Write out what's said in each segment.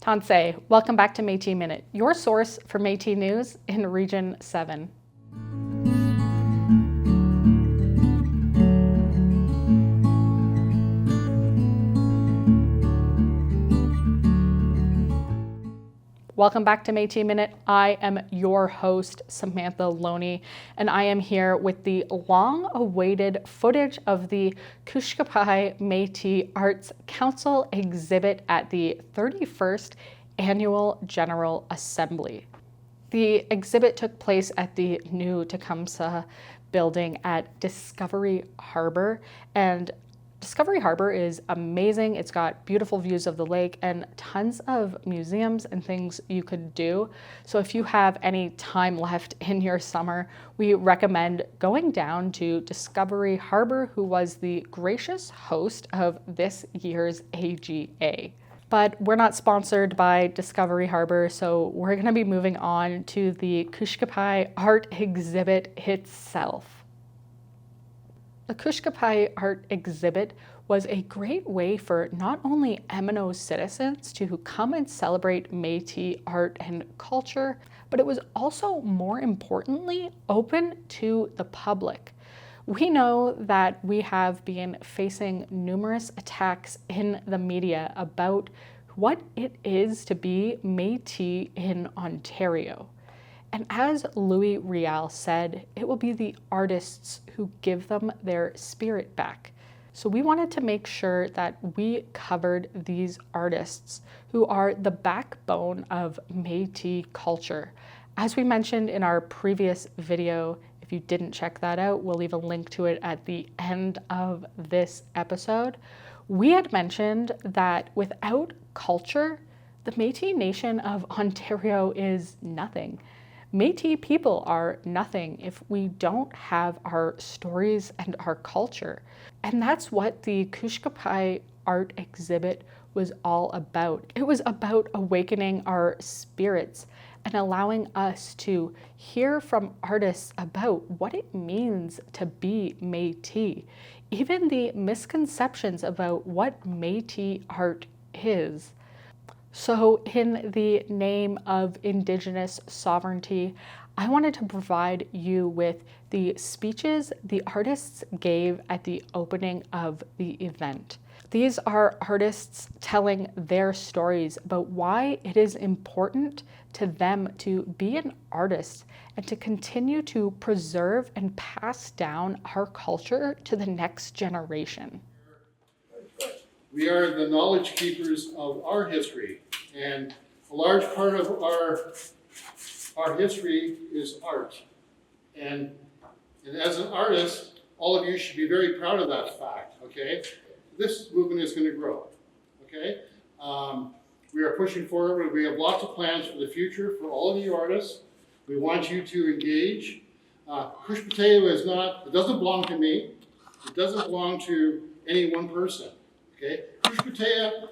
Tansei, welcome back to Métis Minute, your source for Métis news in Region 7. Welcome back to Métis Minute. I am your host, Samantha Loney, and I am here with the long-awaited footage of the Kooshkopayiw Métis Arts Council exhibit at the 31st Annual General Assembly. The exhibit took place at the new Tecumseh building at Discovery Harbor, and Discovery Harbor is amazing. It's got beautiful views of the lake and tons of museums and things you could do. So if you have any time left in your summer, we recommend going down to Discovery Harbor, who was the gracious host of this year's AGA. But we're not sponsored by Discovery Harbor, so we're going to be moving on to the Kooshkopayiw art exhibit itself. The Kooshkopayiw art exhibit was a great way for not only MNO citizens to come and celebrate Métis art and culture, but it was also, more importantly, open to the public. We know that we have been facing numerous attacks in the media about what it is to be Métis in Ontario. And as Louis Riel said, it will be the artists who give them their spirit back. So we wanted to make sure that we covered these artists who are the backbone of Métis culture. As we mentioned in our previous video, if you didn't check that out, we'll leave a link to it at the end of this episode. We had mentioned that without culture, the Métis Nation of Ontario is nothing. Métis people are nothing if we don't have our stories and our culture. And that's what the Kooshkopayiw art exhibit was all about. It was about awakening our spirits and allowing us to hear from artists about what it means to be Métis, even the misconceptions about what Métis art is. So in the name of Indigenous sovereignty, I wanted to provide you with the speeches the artists gave at the opening of the event. These are artists telling their stories about why it is important to them to be an artist and to continue to preserve and pass down our culture to the next generation. We are the knowledge keepers of our history, and a large part of our history is art. And as an artist, all of you should be very proud of that fact, okay? This movement is going to grow, okay? We are pushing forward. We have lots of plans for the future for all of you artists. We want you to engage. Kooshkopayiw is not, it doesn't belong to me. It doesn't belong to any one person. Okay, Kooshkopayiw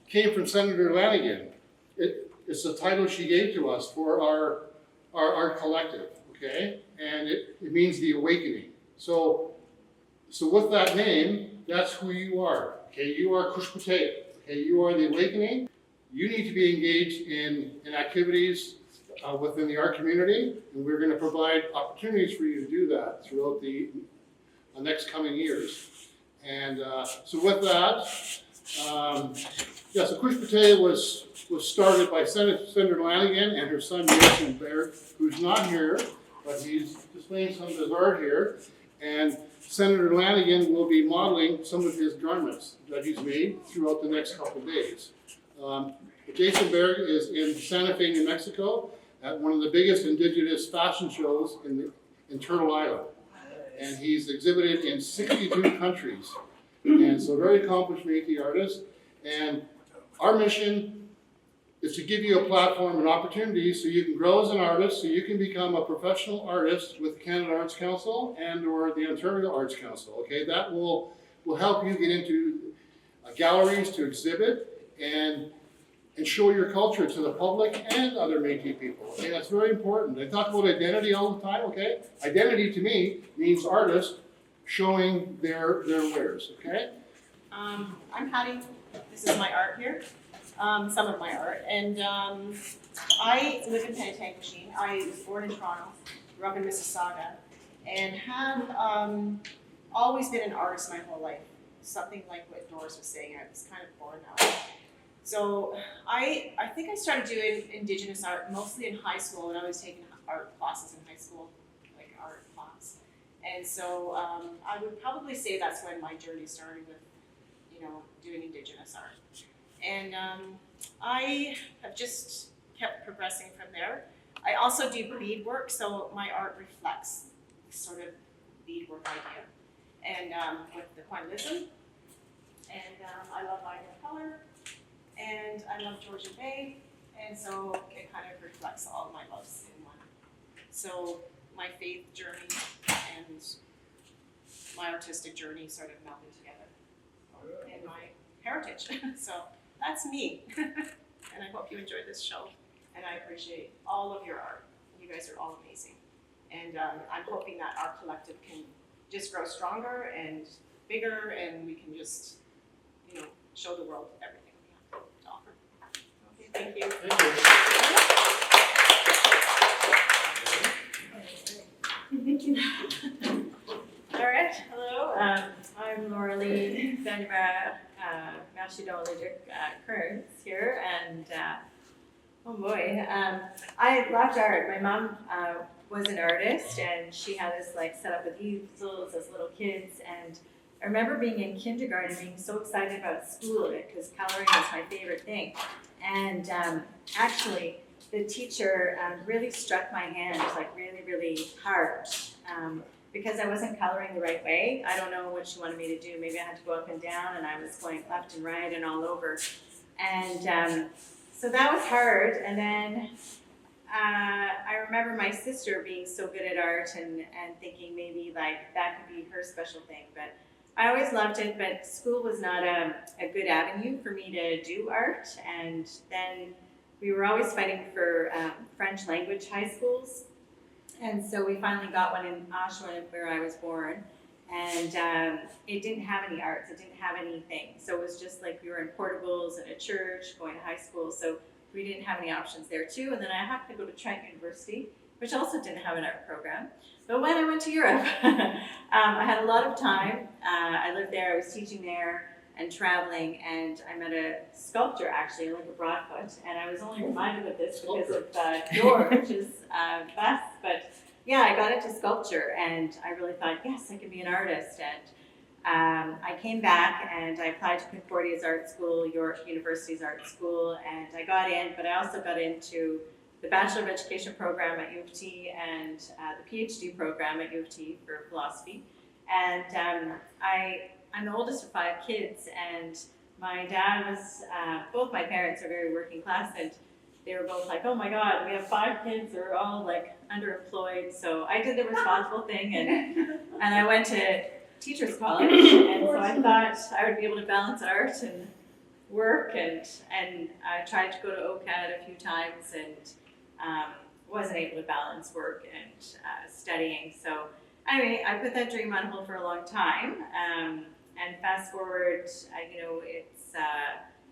came from Senator Lanigan. It's the title she gave to us for our collective, okay? And it means the awakening. So with that name, that's who you are, okay? You are Kooshkopayiw, okay? You are the awakening. You need to be engaged in activities within the art community, and we're going to provide opportunities for you to do that throughout the next coming years. And so with that, so Kooshkopayiw was started by Senator Lanigan and her son Jason Baird, who's not here, but he's displaying some of his art here. And Senator Lanigan will be modeling some of his garments that he's made throughout the next couple of days. Jason Baird is in Santa Fe, New Mexico, at one of the biggest indigenous fashion shows in Turtle Island. And he's exhibited in 62 countries. And so very accomplished Métis artist. And our mission is to give you a platform and opportunity so you can grow as an artist, so you can become a professional artist with the Canada Arts Council and or the Ontario Arts Council. Okay, that will help you get into galleries to exhibit and show your culture to the public and other Métis people. Okay, that's very important. I talk about identity all the time, okay? Identity to me means artists showing their wares, okay? I'm Patty. This is my art here. some of my art. And I live in Penetanguishene. I was born in Toronto, grew up in Mississauga, and have always been an artist my whole life. Something like what Doris was saying, I was kind of born that way. So I think I started doing Indigenous art mostly in high school when I was taking art classes in high school, like art class. And so I would probably say that's when my journey started with, doing Indigenous art. And I have just kept progressing from there. I also do beadwork, so my art reflects this sort of beadwork idea. And with the pointillism. And I love line and color. And I love Georgian Bay. And so it kind of reflects all my loves in one. So my faith journey and my artistic journey sort of melded together in my heritage. So that's me. And I hope you enjoyed this show. And I appreciate all of your art. You guys are all amazing. And I'm hoping that our collective can just grow stronger and bigger, and we can just, show the world everything we have to offer. Okay, thank you. Thank you. All right, hello. I'm Laura-Lee Benra Mashidolidic Kearns here, and oh boy, I loved art. My mom was an artist, and she had us set up with easels as little kids, and I remember being in kindergarten being so excited about school because coloring was my favorite thing. And actually, the teacher really struck my hand really, really hard because I wasn't coloring the right way. I don't know what she wanted me to do. Maybe I had to go up and down, and I was going left and right and all over. And so that was hard. And then I remember my sister being so good at art and thinking maybe that could be her special thing. But I always loved it, but school was not a good avenue for me to do art. And then we were always fighting for French language high schools. And so we finally got one in Oshawa, where I was born. And it didn't have any arts, it didn't have anything. So it was just we were in portables in a church, going to high school. So we didn't have any options there too. And then I happened to go to Trent University, which also didn't have an art program. But when I went to Europe, I had a lot of time. I lived there, I was teaching there and traveling, and I met a sculptor actually, a Broadfoot, and I was only reminded of this because of George's bust. But yeah, I got into sculpture, and I really thought, yes, I can be an artist. And I came back and I applied to Concordia's art school, York University's art school, and I got in, but I also got into the Bachelor of Education program at U of T and the PhD program at U of T for philosophy. And I'm the oldest of 5 kids, and my dad was, both my parents are very working class, and they were both like, oh my God, we have 5 kids, they're all underemployed. So I did the responsible thing, and I went to teacher's college, and so I thought I would be able to balance art and work, and I tried to go to OCAD a few times and wasn't able to balance work and studying. So anyway, I put that dream on hold for a long time, and fast forward,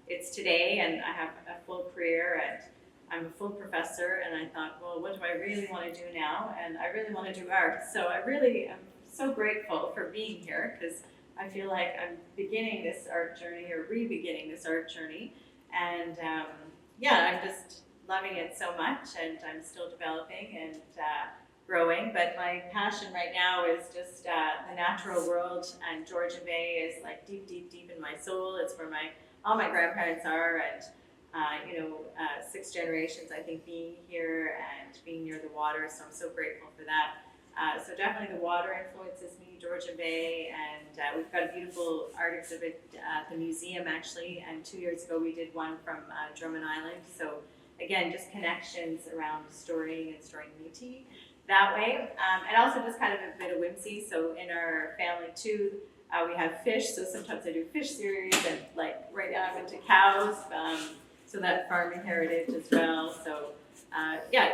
it's today, and I have a full career, and I'm a full professor, and I thought, well, what do I really want to do now? And I really want to do art. So I really am so grateful for being here, because I feel like I'm beginning this art journey, or re-beginning this art journey, and I'm just loving it so much, and I'm still developing and growing. But my passion right now is just the natural world, and Georgian Bay is deep, deep, deep in my soul. It's where all my grandparents are, and 6 generations, I think, being here and being near the water. So I'm so grateful for that. So definitely the water influences me, Georgian Bay, and we've got a beautiful art exhibit at the museum actually, and 2 years ago we did one from Drummond Island. So again, just connections around storing Metis that way. And also just kind of a bit of whimsy. So in our family too, we have fish, so sometimes I do fish series, and right now I'm into cows, so that farming heritage as well. So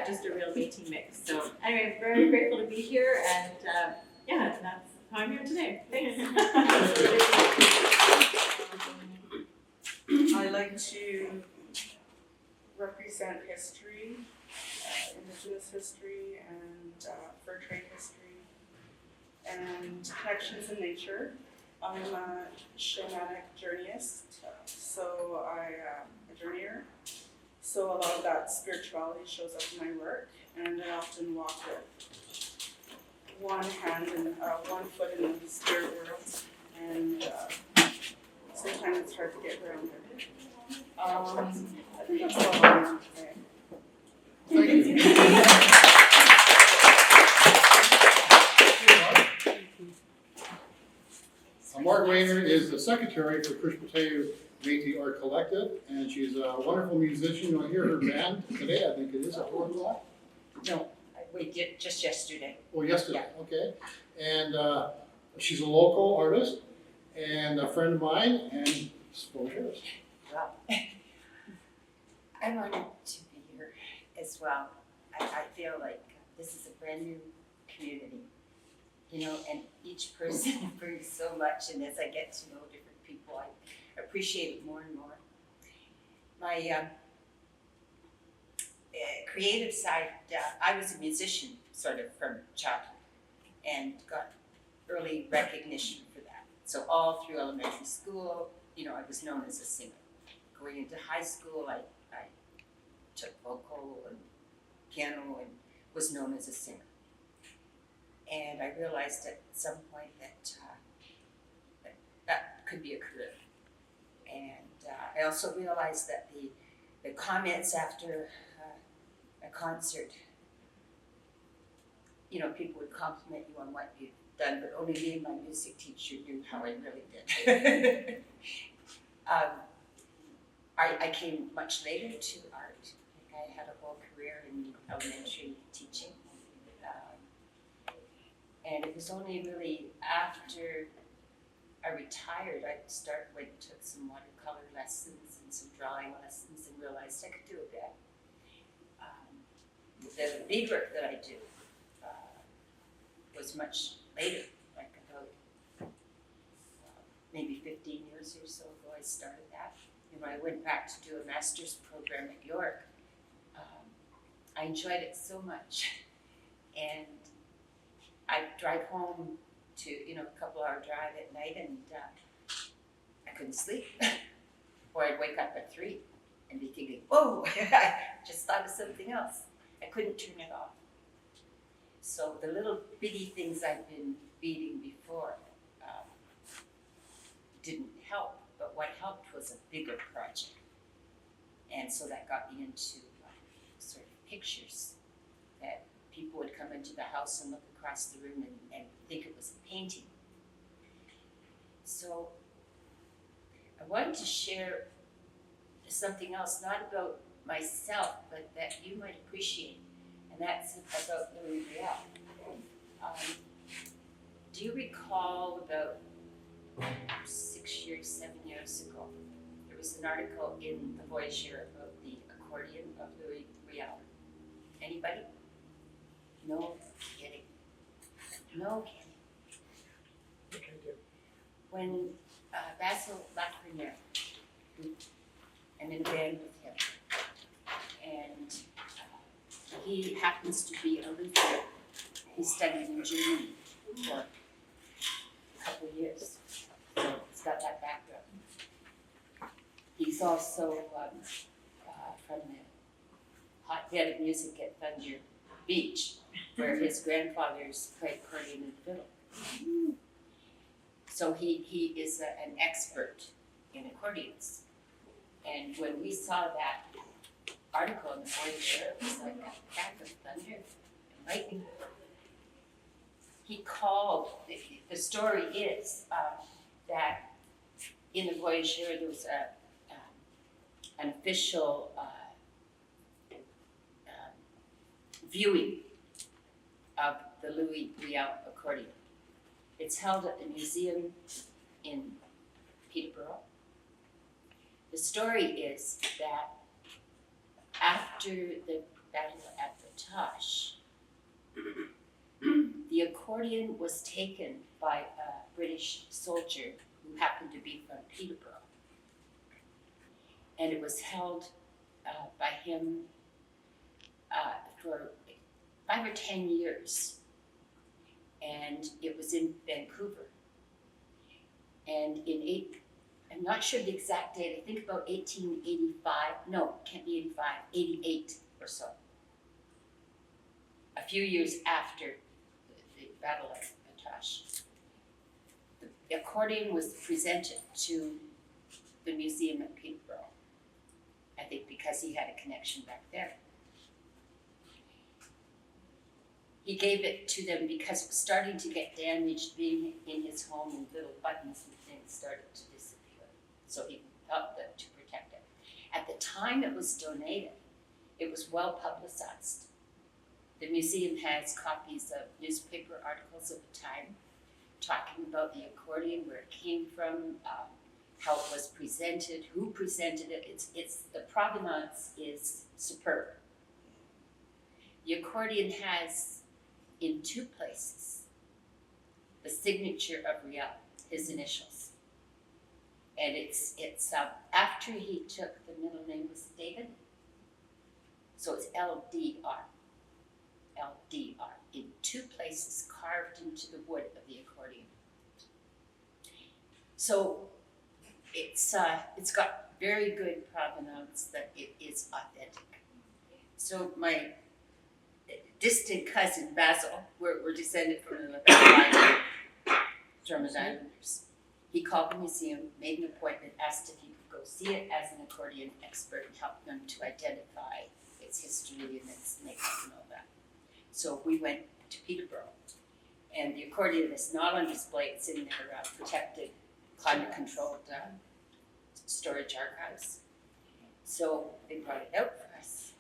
just a real Métis mix. So anyway, very grateful to be here, and that's how I'm here today. Thanks. I'd like to present history, Indigenous history, and fur trade history, and connections in nature. I'm a shamanic journeyist, so I'm a journeyer. So a lot of that spirituality shows up in my work, and I often walk with one hand and one foot in the spirit world, and sometimes it's hard to get grounded. I think that's all I want to say. Thank you. Mark Rayner is the secretary for Kooshkopayiw Metis Art Collective, and she's a wonderful musician. You'll hear her band today, I think it is, at 4 o'clock? No, we did just yesterday. Oh, yesterday, okay. And she's a local artist and a friend of mine, and spoke yours. Well, I'm honored to be here as well. I feel like this is a brand new community, you know, and each person brings so much, and as I get to know different people, I appreciate it more and more. My creative side, I was a musician sort of from childhood and got early recognition for that. So all through elementary school, you know, I was known as a singer. Going into high school, I took vocal and piano and was known as a singer. And I realized at some point that that could be a career. And I also realized that the comments after a concert, you know, people would compliment you on what you'd done, but only me and my music teacher knew how I really did. I came much later to art. I had a whole career in elementary teaching. And it was only really after I retired, went and took some watercolor lessons and some drawing lessons and realized I could do a bit. The beadwork that I do was much later, like about maybe 15 years or so ago I started that. And when I went back to do a master's program at York, I enjoyed it so much. And I'd drive home to, you know, a couple-hour drive at night, and I couldn't sleep. Or I'd wake up at 3 and be thinking, whoa, I just thought of something else. I couldn't turn it off. So the little bitty things I'd been beading before didn't help, but what helped was a bigger project. And so that got me into sort of pictures that people would come into the house and look across the room and think it was a painting. So I wanted to share something else, not about myself, but that you might appreciate, and that's about Louis Riel. Do you recall about 7 years ago, there was an article in the Voyageur about the accordion of Louis Riel? Anybody? No kidding. No kidding. When Basil Lafreniere, I'm in a band with him, and he happens to be a Lutheran. He studied in Germany for a couple of years, so he's got that background. He's also from the hotbed of music at Thunder Beach, where his grandfathers played accordion and fiddle. So he is an expert in accordions. And when we saw that article in the Voyageur, it was like a crack of thunder and lightning. He called, the story is that in the Voyageur there was an official viewing of the Louis Riel accordion. It's held at the museum in Peterborough. The story is that after the Battle at Batoche, the accordion was taken by a British soldier who happened to be from Peterborough. And it was held by him for 5 or 10 years. And it was in Vancouver. And I'm not sure the exact date, I think about 1885, no, can't be 85, 88 or so. A few years after the Battle of Metis. The accordion was presented to the museum at Peterborough, I think because he had a connection back there. He gave it to them because it was starting to get damaged, being in his home, and little buttons and things started to disappear. So he felt that to protect it. At the time it was donated, it was well publicized. The museum has copies of newspaper articles of the time talking about the accordion, where it came from, how it was presented, who presented it. It's the provenance is superb. The accordion has, in 2 places, the signature of Riel, his initials. And it's after he took, the middle name was David, so it's LDR. LDR, in 2 places carved into the wood of the accordion. So it's got very good provenance, that it is authentic. So my distant cousin Basil, we're descended from the line of German Islanders. He called the museum, made an appointment, asked if he could go see it as an accordion expert and help them to identify its history and its makeup and all that. So we went to Peterborough, and the accordion is not on display. It's in their protected, climate-controlled storage archives. So they brought it out for us.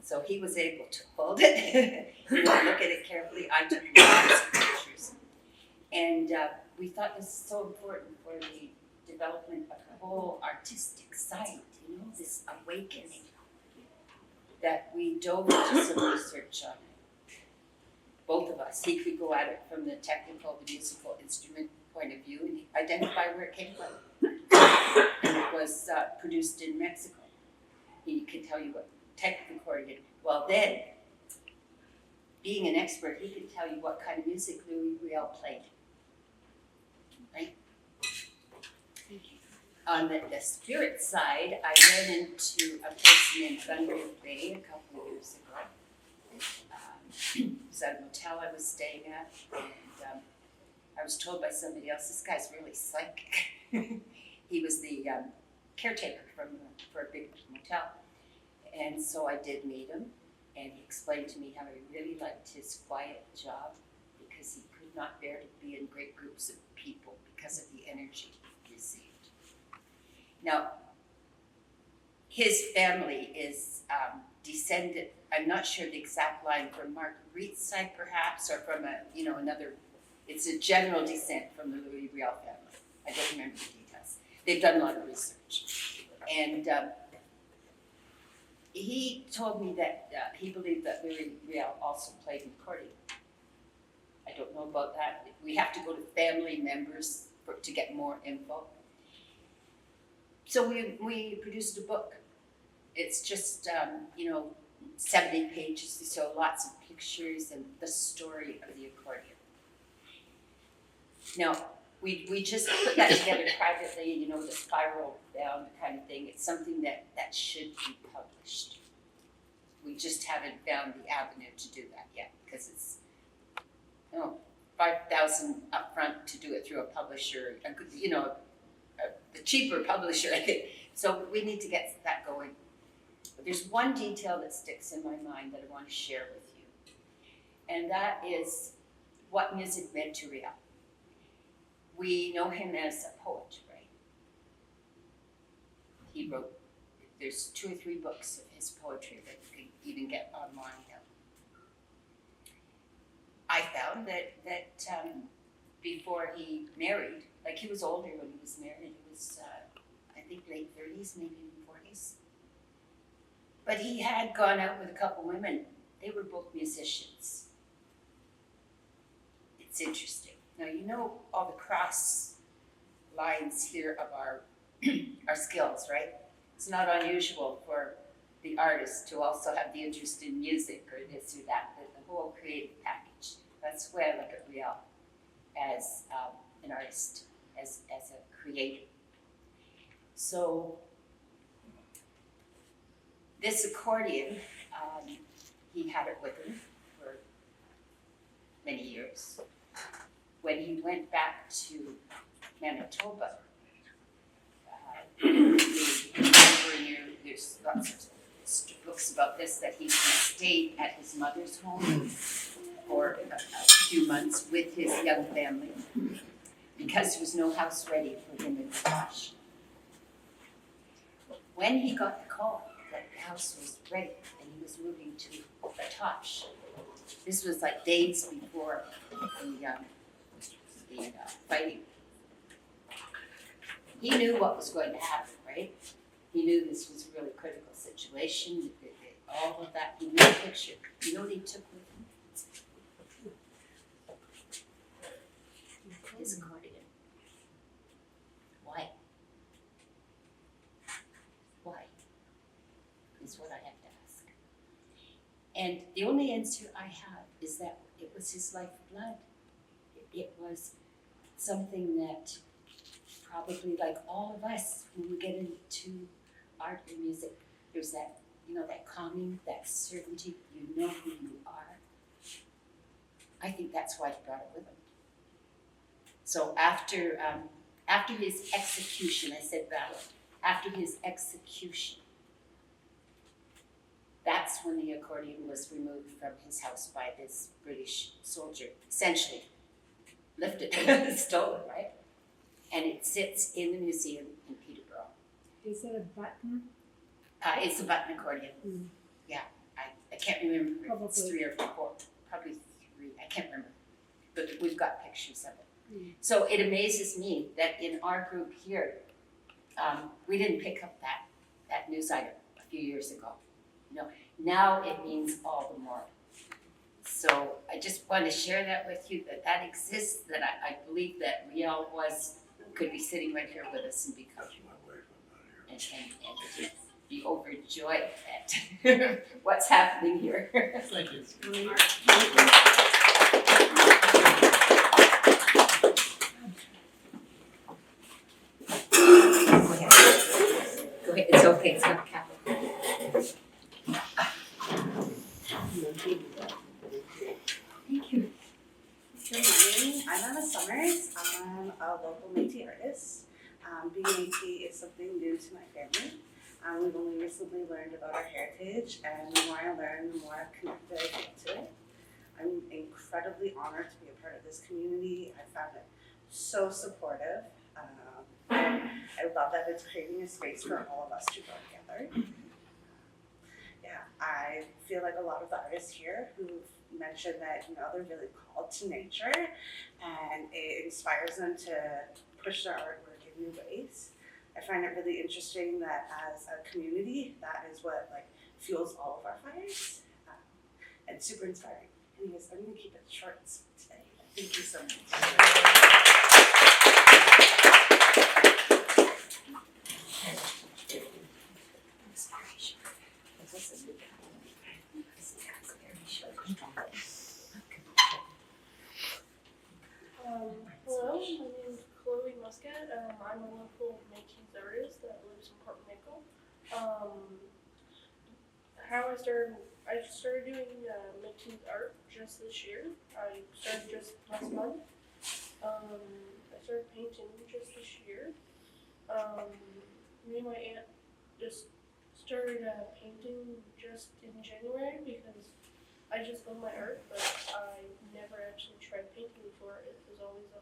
So he was able to hold it, look at it carefully. I took lots of pictures. And we thought this is so important for the development of the whole artistic side, this awakening, that we dove into some research on it. Both of us. He could go at it from the technical, the musical instrument point of view and identify where it came from. And it was produced in Mexico. He could tell you what type of accordion. Well then, being an expert, he could tell you what kind of music Louis Riel played. Right? On the spirit side, I ran into a person in Thunder Bay a couple of years ago. It was at a motel I was staying at, and I was told by somebody else, this guy's really psychic. He was the caretaker for a big motel. And so I did meet him, and he explained to me how he really liked his quiet job because he could not bear to be in great groups of people because of the energy he received. Now, his family is descended, I'm not sure the exact line, from Marguerite's side perhaps, or from another, it's a general descent from the Louis Riel family. I don't remember the details. They've done a lot of research. And he told me that he believed that Louis Riel also played an accordion. I don't know about that. We have to go to family members to get more info. So we produced a book. It's just, 70 pages, so lots of pictures and the story of the accordion. Now, we just put that together privately, the spiral bound kind of thing. It's something that should be published. We just haven't found the avenue to do that yet because it's, $5,000 up front to do it through a publisher, the cheaper publisher, I think. So we need to get that going. But there's one detail that sticks in my mind that I want to share with you. And that is what music meant to Riel. We know him as a poet, right? He wrote, there's 2 or 3 books of his poetry that you can even get online now. I found that before he married, like he was older when he was married, he was, I think, late 30s, maybe even 40s. But he had gone out with a couple women. They were both musicians. It's interesting. Now, all the cross lines here of our our skills, right? It's not unusual for the artist to also have the interest in music or this or that, the whole creative package. That's the way I look at Riel as an artist, as a creator. So this accordion, he had it with him for many years. When he went back to Manitoba, there's lots of books about this, that he stayed at his mother's home for a few months with his young family because there was no house ready for him in Tosh. When he got the call that the house was ready and he was moving to Tosh, this was like days before the fighting. He knew what was going to happen, right? He knew this was a really critical situation, all of that. He knew the picture. You know what he took with him? His accordion. Why? Why? Is what I have to ask. And the only answer I have is that it was his lifeblood. It was something that probably, like all of us, when we get into art and music, there's that, that calming, that certainty, you know who you are. I think that's why he brought it with him. So after his execution, I said battle, after his execution, that's when the accordion was removed from his house by this British soldier, essentially lifted, stolen, right? And it sits in the museum in Peterborough. Is it a button? It's a button accordion. Mm. Yeah, I can't remember if it's Probably. 3 or 4, probably 3, I can't remember. But we've got pictures of it. Mm. So it amazes me that in our group here, we didn't pick up that news item a few years ago. Now it means all the more. So I just want to share that with you, that exists, that I believe that Riel could be sitting right here with us and be comfortable. And be overjoyed at what's happening here. Thank you. Go ahead, it's okay, it's not capital. Thank you. Good morning, I'm Anna Summers. I'm a local Metis artist. Being Metis is something new to my family. We've only recently learned about our heritage, and the more I learn, the more connected I get to it. I'm incredibly honored to be a part of this community. I found it so supportive. I love that it's creating a space for all of us to grow together. Yeah, I feel like a lot of the artists here who've mentioned that they're really called to nature, and it inspires them to push their artwork in new ways. I find it really interesting that as a community, that is what fuels all of our fires, and super inspiring. Anyways, I'm going to keep it short and sweet today. Thank you so much. Hello, my name is Chloe Muscat. I'm a local Metis artist that lives in Port Nickel. How I started doing Metis art just this year. I started just last month. I started painting just this year. Me and my aunt just started painting just in January because I just love my art, but I never actually tried painting before. It was always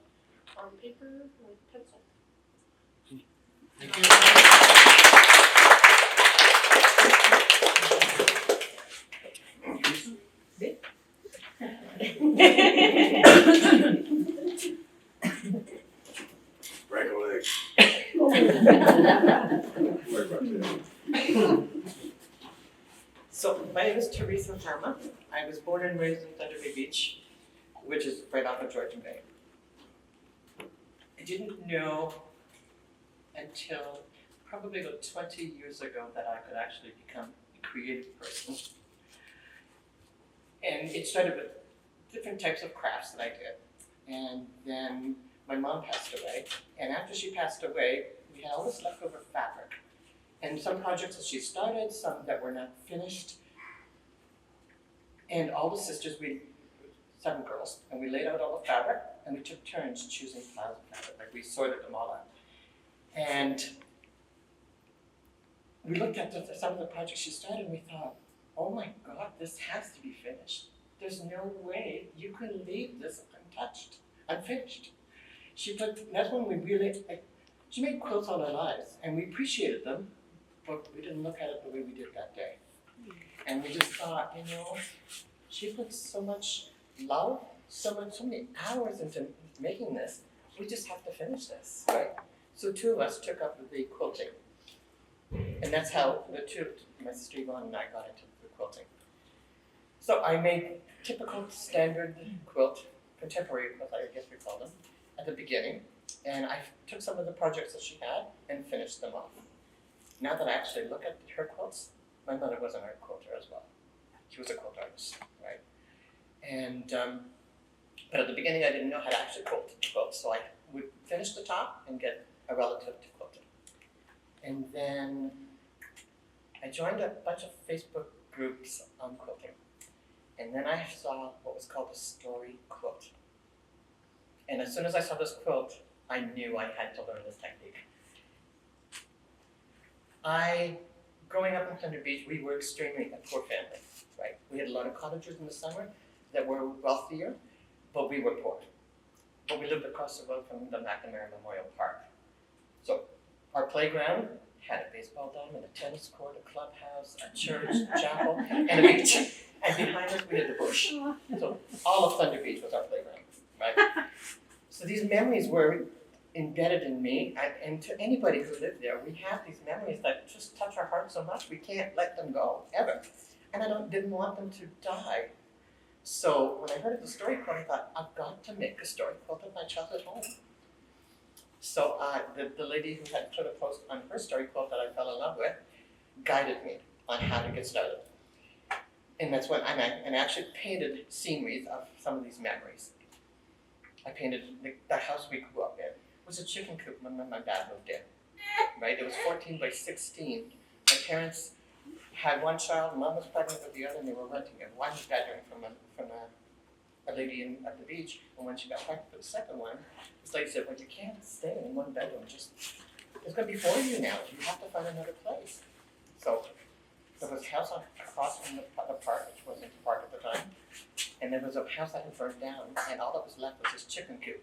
on paper with pencil. Thank you. Break a leg. So, my name is Teresa Harma. I was born and raised in Thunder Bay Beach, which is right off of Georgian Bay. I didn't know until probably about 20 years ago that I could actually become a creative person. And it started with different types of crafts that I did. And then my mom passed away. And after she passed away, we had all this leftover fabric. And some projects that she started, some that were not finished. And all the sisters, 7 girls, and we laid out all the fabric, and we took turns choosing piles of fabric. Like we sorted them all out. And we looked at some of the projects she started, and we thought, oh my God, this has to be finished. There's no way you can leave this untouched, unfinished. That's when we really, she made quilts all our lives, and we appreciated them, but we didn't look at it the way we did that day. And we just thought, she put so much love, so many hours into making this, we just have to finish this, right? So 2 of us took up the quilting. And that's how my sister Yvonne and I got into the quilting. So I made typical standard quilt, contemporary quilt, I guess we call them, at the beginning. And I took some of the projects that she had and finished them off. Now that I actually look at her quilts, my mother was an art quilter as well. She was a quilt artist, right? And, but at the beginning I didn't know how to actually quilt, so I would finish the top and get a relative to quilt it. And then I joined a bunch of Facebook groups on quilting. And then I saw what was called a story quilt. And as soon as I saw this quilt, I knew I had to learn this technique. Growing up in Thunder Beach, we were extremely a poor family, right? We had a lot of cottages in the summer that were wealthier, but we were poor. But we lived across the road from the McNamara Memorial Park. So our playground had a baseball diamond, a tennis court, a clubhouse, a church, a chapel, and a beach. And behind us we had the bush. So all of Thunder Beach was our playground, right? So these memories were embedded in me, and to anybody who lived there, we have these memories that just touch our heart so much, we can't let them go, ever. And I didn't want them to die. So when I heard of the story quilt, I thought, I've got to make a story quilt of my childhood home. So the lady who had put a post on her story quilt that I fell in love with guided me on how to get started. And that's when I actually painted sceneries of some of these memories. I painted the house we grew up in. It was a chicken coop when my dad moved in, right? It was 14 by 16. My parents had one child, mom was pregnant with the other, and they were renting a one-bedroom from a lady at the beach. And when she got pregnant for the second one, this lady said, well, you can't stay in one bedroom, there's gonna be 4 of you now, you have to find another place. So there was a house across from the park, which wasn't a park at the time, and there was a house that had burned down, and all that was left was this chicken coop.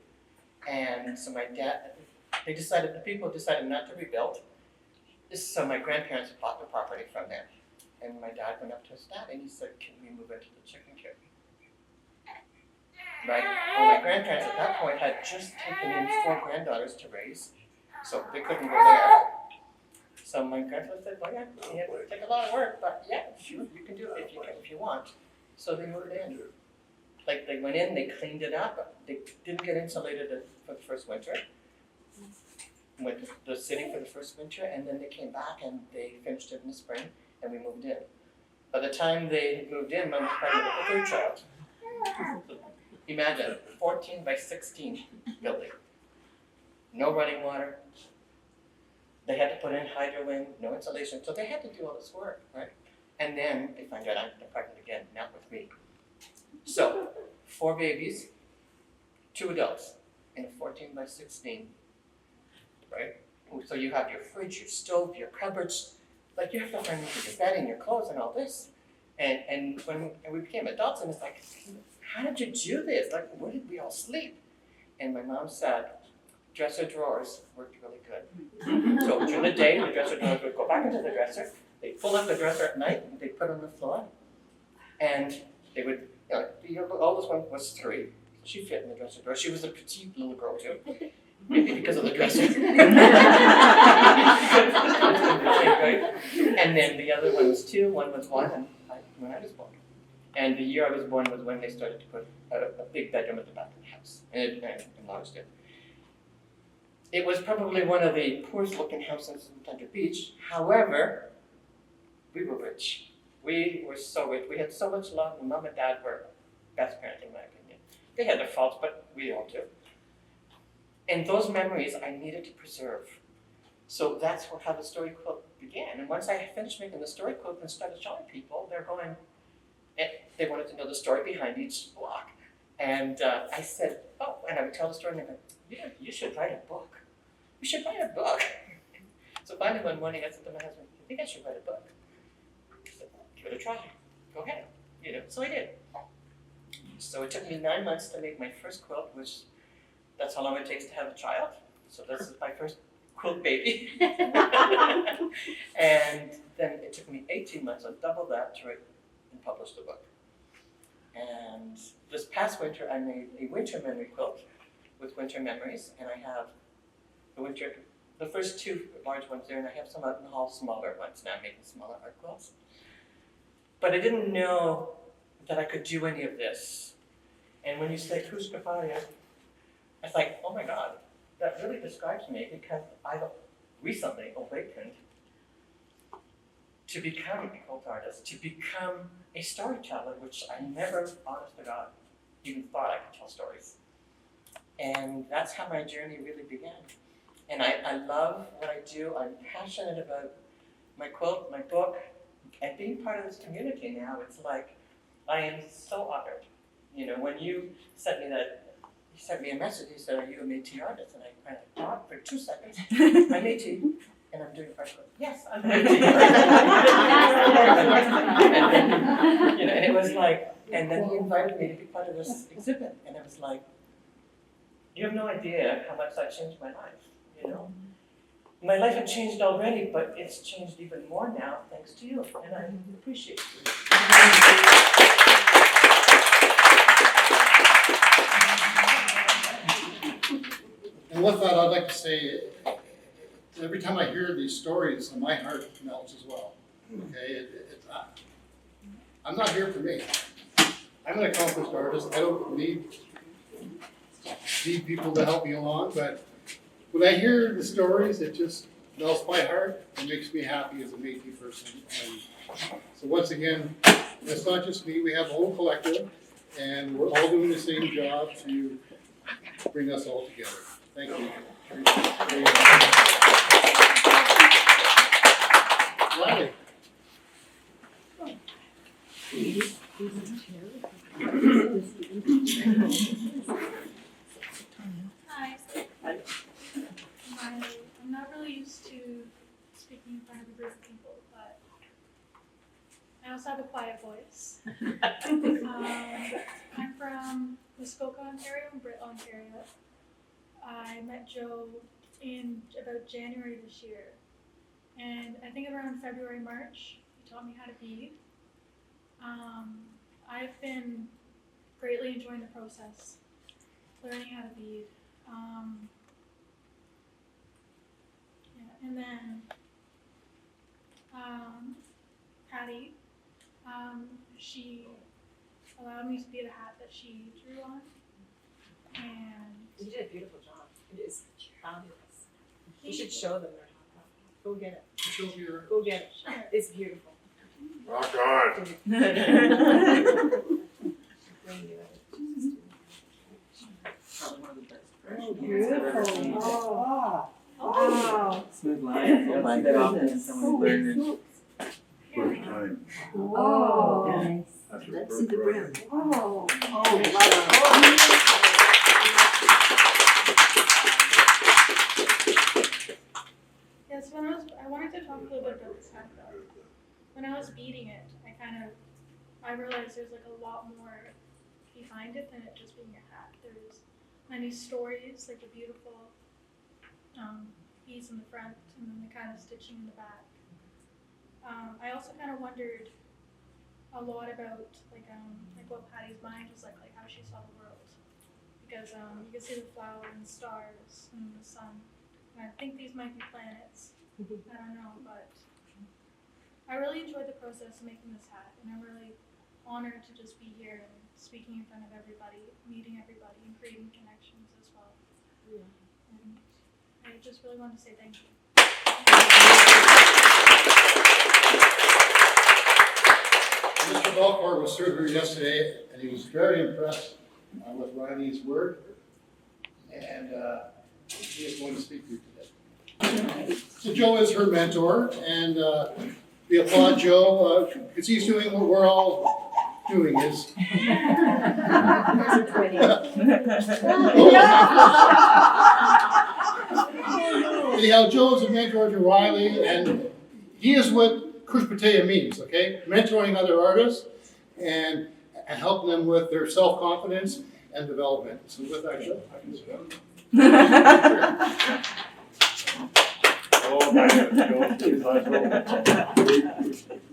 And so the people decided not to rebuild. So my grandparents bought the property from them. And my dad went up to his dad and he said, can we move into the chicken coop? Right? Well, my grandparents at that point had just taken in 4 granddaughters to raise, so they couldn't go there. So my grandfather said, well, yeah, it would take a lot of work, but yeah, sure, you can do it if you want. So they moved in. Like they went in, they cleaned it up, they didn't get insulated for the first winter. Went to the city for the first winter, and then they came back and they finished it in the spring, and we moved in. By the time they moved in, Mom was pregnant with the 3rd child. So imagine, 14 by 16 building. No running water. They had to put in hydro, no insulation, so they had to do all this work, right? And then they find out I'm pregnant again, now with me. So, 4 babies, 2 adults, in a 14 by 16, right? So you have your fridge, your stove, your cupboards, like you have to find your bedding, your clothes, and all this. And when we became adults, and it's like, how did you do this? Like, where did we all sleep? And my mom said, dresser drawers worked really good. So during the day, the dresser drawers would go back into the dresser, they'd pull up the dresser at night, and they'd put it on the floor, and they would, the oldest one was 3, so she fit in the dresser drawer. She was a petite little girl too, maybe because of the dresser. Right? And then the other one was 2, one was 1, and when I was born. And the year I was born was when they started to put a big bedroom at the back of the house, and enlarged it. It was probably one of the poorest looking houses in Thunder Beach. However, we were rich. We were so good. We had so much love, and Mom and Dad were best parents in my opinion. They had their faults, but we all do. And those memories I needed to preserve. So that's how the story quilt began. And once I finished making the story quilt and started showing people, they're going, and they wanted to know the story behind each block. And I said, oh, and I would tell the story, and they go, you should write a book. You should write a book. So finally one morning I said to my husband, I think I should write a book. He said, give it a try. Go ahead. So I did. So it took me 9 months to make my first quilt, which that's how long it takes to have a child. So this is my first quilt baby. And then it took me 18 months, so double that, to write and publish the book. And this past winter I made a winter memory quilt with winter memories, and I have the first 2 large ones there, and I have some out in the hall, smaller ones now, making smaller art quilts. But I didn't know that I could do any of this. And when you say Kooshkopayiw, I was like, oh my God, that really describes me, because I've recently awakened to become a quilt artist, to become a storyteller, which I never, honest to God, even thought I could tell stories. And that's how my journey really began. And I love what I do. I'm passionate about my quilt, my book, and being part of this community now. It's like, I am so honored. When you sent me a message, you said, are you a Metis artist? And I kind of thought for 2 seconds, I'm Metis, and I'm doing art quilt. Yes, I'm Metis. And it was like, and then he invited me to be part of this exhibit, and it was like, you have no idea how much that changed my life. My life had changed already, but it's changed even more now thanks to you, and I appreciate you. And with that, I'd like to say, every time I hear these stories, my heart melts as well. Okay, I'm not here for me. I'm an accomplished artist. I don't need people to help me along, but when I hear the stories, it just melts my heart and makes me happy as a Métis person. And so once again, it's not just me, we have a whole collective, and we're all doing the same job to bring us all together. Thank you. Loney. Hi. I'm not really used to speaking in front of a group of people, but I also have a quiet voice. I'm from Muskoka, Ontario, and Britt, Ontario. I met Joe in about January this year, and I think around February, March, he taught me how to bead. I've been greatly enjoying the process, learning how to bead. And then Patty, she allowed me to be the hat that she drew on, and You did a beautiful job. It is fabulous. You should show them their hat. Go get it. Show your. Go get it. It's beautiful. Rock on. Beautiful. Wow. Smooth line. Yeah, my goodness. Someone learned First time. Oh, nice. That's in the brown. Oh. yes, I wanted to talk a little bit about this hat though. When I was beading it, I realized there's like a lot more behind it than it just being a hat. There's many stories, like the beautiful beads in the front and then the kind of stitching in the back. I also kind of wondered a lot about like what Patty's mind was like how she saw the world, because you can see the flower and the stars and the sun, and I think these might be planets. I don't know, but I really enjoyed the process of making this hat, and I'm really honored to just be here and speaking in front of everybody, meeting everybody, and creating connections as well. Yeah. And I just really want to say thank you. Mr. Belcourt was through here yesterday, and he was very impressed with Riley's work, and he is going to speak to you today. So Joe is her mentor, and we applaud Joe because he's doing what we're all doing. Is anyhow, Joe is a mentor to Riley, and he is what Kooshkopayiw means. Okay, mentoring other artists and helping them with their self-confidence and development. So with that, Joe, I can sit down. Oh, my goodness.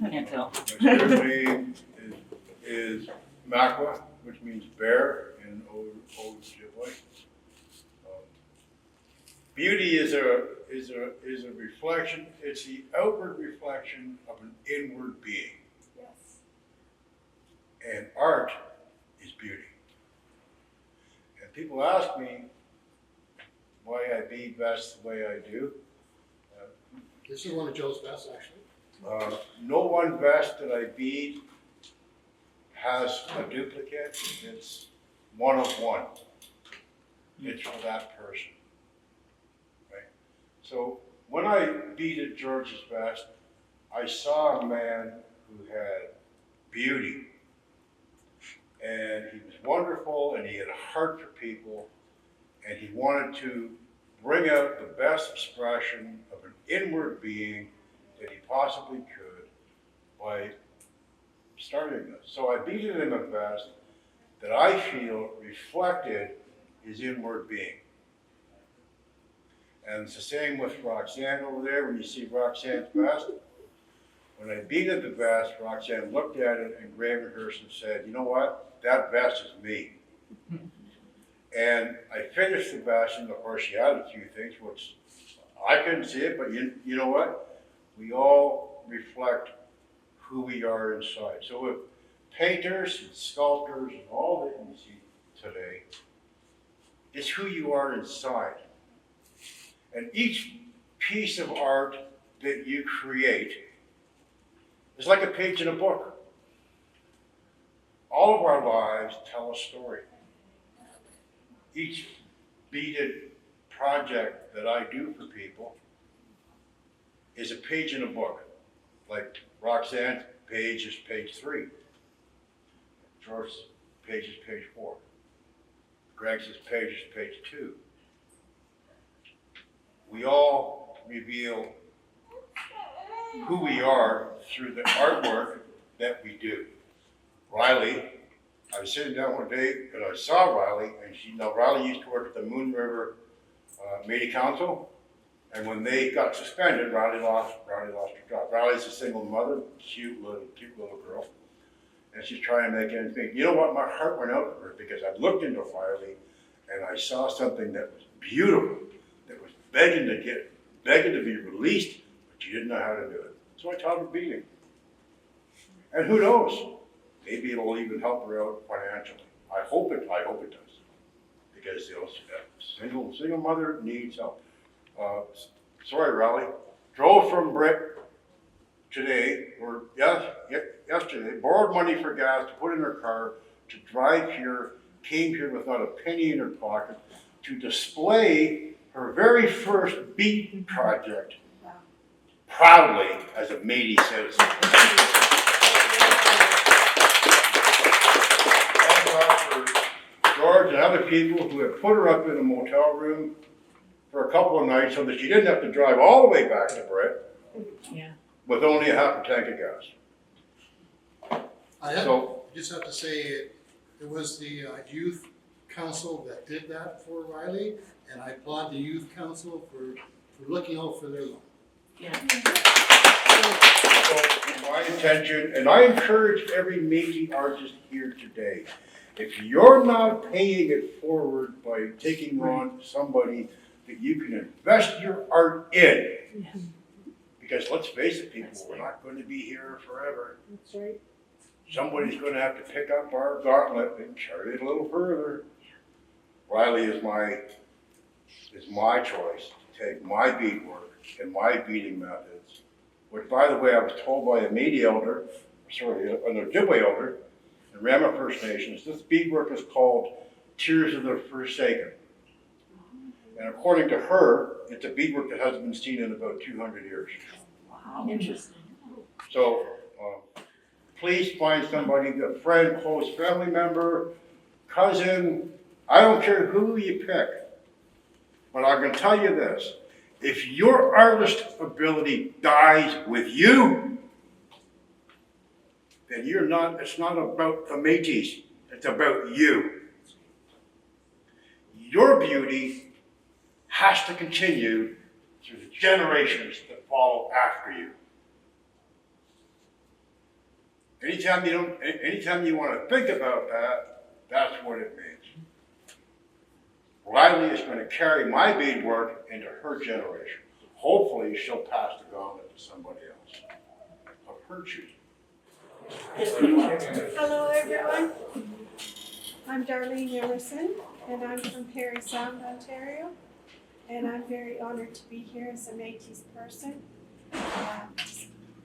Can't tell. My spirit name is Makwa, which means bear in Ojibwe. Beauty is a reflection. It's the outward reflection of an inward being. Yes. And art is beauty. And people ask me why I bead best the way I do. This is one of Joe's best, actually. No one vest that I bead has a duplicate. It's one of one. It's for that person. Right? So when I beaded George's vest, I saw a man who had beauty. And he was wonderful, and he had a heart for people, and he wanted to bring out the best expression of an inward being that he possibly could by starting this. So I beaded him a vest that I feel reflected his inward being. And it's the same with Roxanne over there. When you see Roxanne's vest, when I beaded the vest, Roxanne looked at it and Gravenhurst and said, you know what, that vest is me. And I finished the vest, and of course she added a few things, which I couldn't see it, but you know what? We all reflect who we are inside. So with painters and sculptors and all that you see today, it's who you are inside. And each piece of art that you create is like a page in a book. All of our lives tell a story. Each beaded project that I do for people is a page in a book. Like Roxanne's page is page 3. George's page is page 4. Greg's page is page 2. We all reveal who we are through the artwork that we do. Riley, I was sitting down one day and I saw Riley, and Riley used to work at the Moon River Metis Council, and when they got suspended, Riley lost her job. Riley's a single mother, cute little girl, and she's trying to make ends meet. You know what? My heart went out to her because I looked into Riley and I saw something that was beautiful, that was begging to be released, but she didn't know how to do it. So I taught her beading. And who knows? Maybe it'll even help her out financially. I hope it does. Because single mother needs help. Sorry, Riley. Drove from Brick today, or yesterday, borrowed money for gas to put in her car, to drive here, came here without a penny in her pocket, to display her very first bead project proudly as a Metis citizen. George and other people who have put her up in a motel room for a couple of nights so that she didn't have to drive all the way back to Brett with only a half a tank of gas. I just have to say, it was the youth council that did that for Riley, and I applaud the youth council for looking out for their loan. So my intention, and I encourage every Metis artist here today, if you're not paying it forward by taking on somebody that you can invest your art in, because let's face it, people, we're not going to be here forever. That's right. Somebody's going to have to pick up our gauntlet and carry it a little further. Riley is my choice to take my beadwork and my beading methods, which, by the way, I was told by a Metis elder, on the Ojibwe over, the Rama First Nations, this beadwork is called Tears of the Forsaken. And according to her, it's a beadwork that hasn't been seen in about 200 years. Wow. Interesting. So please find somebody, a friend, close family member, cousin, I don't care who you pick. But I can tell you this, if your artist ability dies with you, then it's not about the Metis, it's about you. Your beauty has to continue through the generations that follow after you. Anytime you want to think about that, that's what it means. Riley is going to carry my beadwork into her generation. Hopefully she'll pass the gauntlet to somebody else of her choosing. Hello everyone, I'm Darlene Emerson and I'm from Parry Sound, Ontario, and I'm very honored to be here as a Métis person.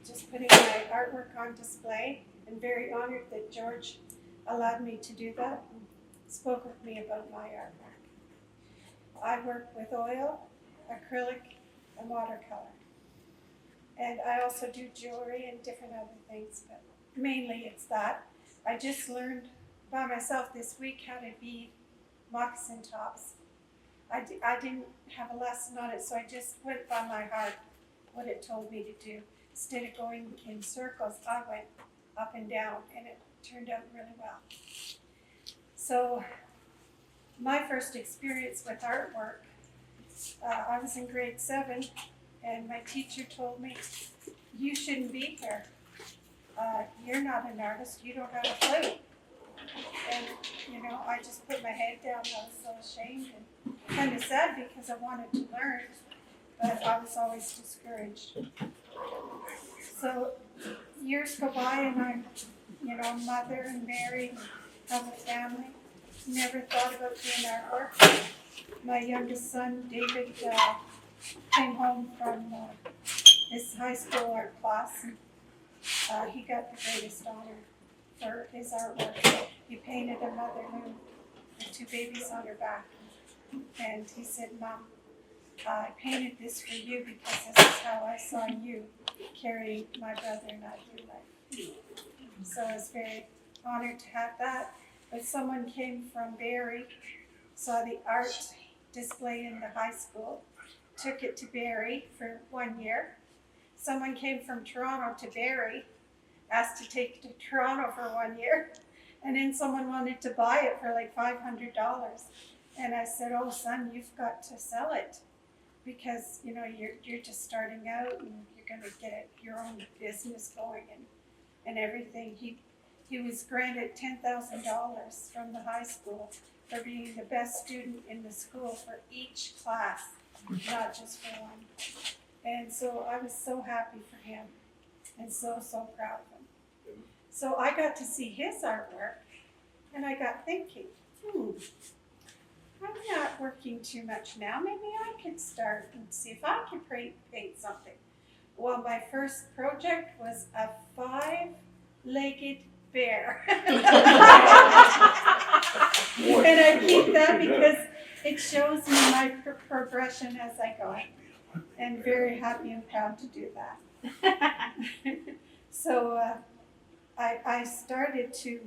Just putting my artwork on display, and very honored that George allowed me to do that and spoke with me about my artwork. I work with oil, acrylic, and watercolor. And I also do jewelry and different other things, but mainly it's that. I just learned by myself this week how to bead moccasin tops. I didn't have a lesson on it, so I just went by my heart, what it told me to do. Instead of going in circles, I went up and down, and it turned out really well. So my first experience with artwork, I was in grade 7, and my teacher told me, you shouldn't be here. You're not an artist, you don't have a clue. And, I just put my head down, I was so ashamed and kind of sad because I wanted to learn, but I was always discouraged. So years go by and I'm, mother and married and have a family. Never thought about doing artwork. My youngest son, David, came home from his high school art class, and he got the greatest honor for his artwork. He painted a mother moon with 2 babies on her back, and he said, Mom, I painted this for you because this is how I saw you carrying my brother and I through life. So I was very honored to have that. But someone came from Barrie, saw the art display in the high school, took it to Barrie for 1 year. Someone came from Toronto to Barrie, asked to take it to Toronto for 1 year, and then someone wanted to buy it for like $500. And I said, oh son, you've got to sell it because you're just starting out and you're gonna get your own business going and everything. He was granted $10,000 from the high school for being the best student in the school for each class, not just for one. And so I was so happy for him and so proud of him. So I got to see his artwork and I got thinking, I'm not working too much now. Maybe I could start and see if I could paint something. Well, my first project was a 5-legged bear. And I keep that because it shows me my progression as I go. And very happy and proud to do that. So I started to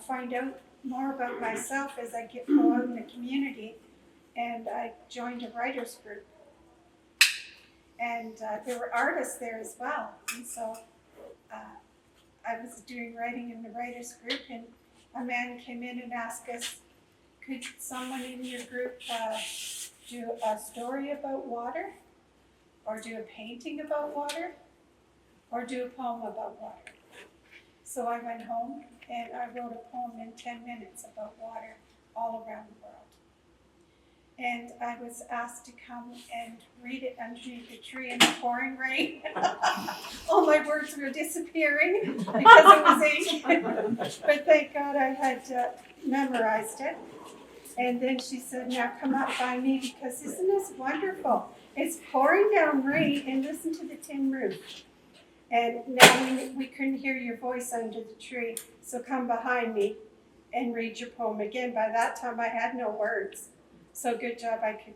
find out more about myself as I go out in the community, and I joined a writers group. And there were artists there as well, and so I was doing writing in the writers group, and a man came in and asked us, could someone in your group do a story about water, or do a painting about water, or do a poem about water? So I went home and I wrote a poem in 10 minutes about water all around the world. And I was asked to come and read it underneath the tree in the pouring rain. All my words were disappearing because it was ink. But thank God I had memorized it. And then she said, now come up by me because isn't this wonderful? It's pouring down rain and listen to the tin roof. And now we couldn't hear your voice under the tree, so come behind me and read your poem again. By that time, I had no words, so good job I could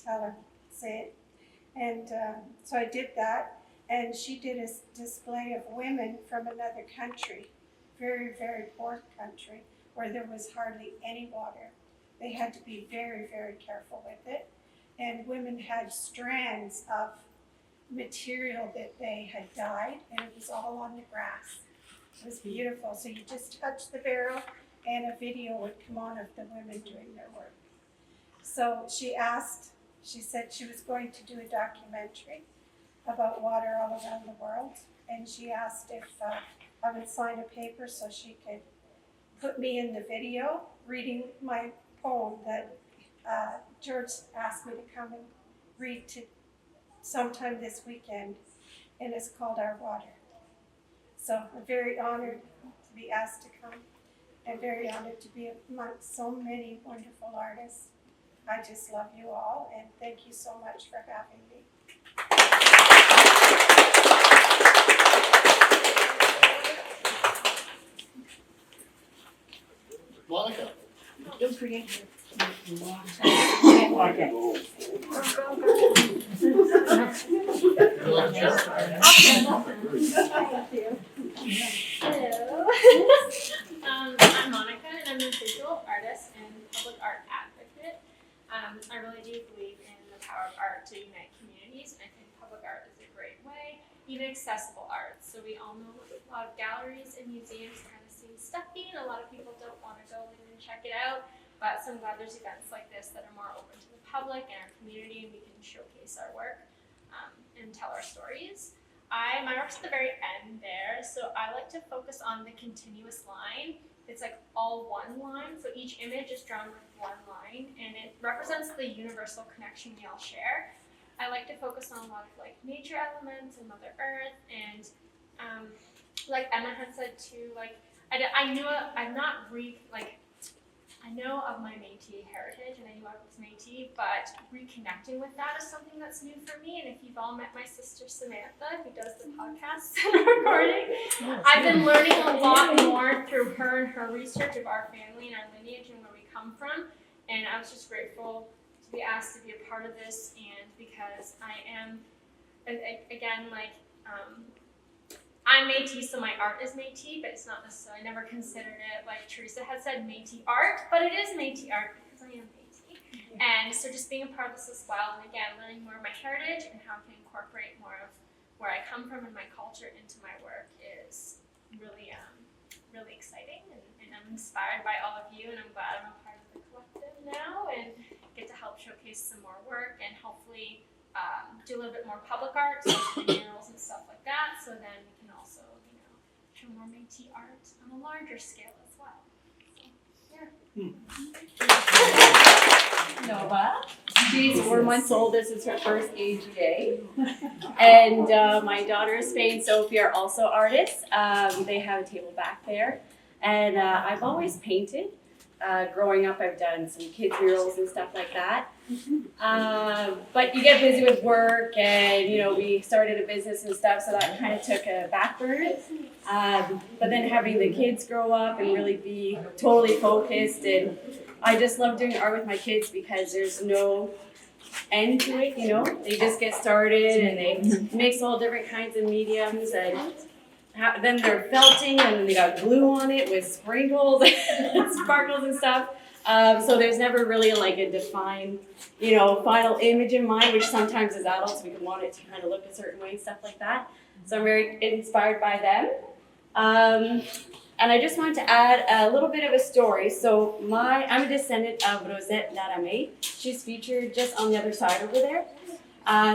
tell her, say it. And so I did that, and she did a display of women from another country, very, very poor country, where there was hardly any water. They had to be very, very careful with it. And women had strands of material that they had dyed, and it was all on the grass. It was beautiful. So you just touch the barrel, and a video would come on of the women doing their work. So she said she was going to do a documentary about water all around the world, and she asked if I would sign a paper so she could put me in the video reading my poem that George asked me to come and read to sometime this weekend, and it's called Our Water. So I'm very honored to be asked to come, and very honored to be amongst so many wonderful artists. I just love you all, and thank you so much for having me. Monica. Don't forget your Hello. I'm Monica, and I'm a visual artist and public art advocate. I really do believe in the power of art to unite communities, and I think public art is a great way, even accessible art. So we all know a lot of galleries and museums kind of seem stuffy, and a lot of people don't want to go in and check it out. But so I'm glad there's events like this that are more open to the public and our community, and we can showcase our work and tell our stories. My work's at the very end there, so I like to focus on the continuous line. It's like all one line, so each image is drawn with one line, and it represents the universal connection we all share. I like to focus on a lot of like nature elements and Mother Earth, and like Emma had said too, like I know of my Métis heritage, and I knew I was Métis, but reconnecting with that is something that's new for me. And if you've all met my sister Samantha, who does the podcast and recording, I've been learning a lot more through her and her research of our family and our lineage and where we come from. And I was just grateful to be asked to be a part of this, and because I am, again, like, I'm Métis, so my art is Métis, but it's not necessarily, I never considered it, like Teresa had said, Métis art, but it is Métis art because I am Métis. And so just being a part of this as well, and again, learning more of my heritage and how I can incorporate more of where I come from and my culture into my work is really, really exciting, and I'm inspired by all of you, and I'm glad I'm a part of the collective now and get to help showcase some more work and hopefully do a little bit more public art, so murals and stuff like that, so then we can also, show more Métis art on a larger scale as well. So, Nova. She's 4 months old. This is her first AGA. And my daughter, Spain and Sophie, are also artists. They have a table back there. And I've always painted. Growing up, I've done some kids' murals and stuff like that. But you get busy with work, and we started a business and stuff, so that kind of took a back burner. But then having the kids grow up and really be totally focused, and I just love doing art with my kids because there's no end to it. They just get started and they mix all different kinds of mediums, and then they're felting and they got glue on it with sprinkles and sparkles and stuff. So there's never really like a defined, final image in mind, which sometimes as adults we can want it to kind of look a certain way and stuff like that. So I'm very inspired by them. And I just wanted to add a little bit of a story. So I'm a descendant of Rosette Laramé. She's featured just on the other side over there.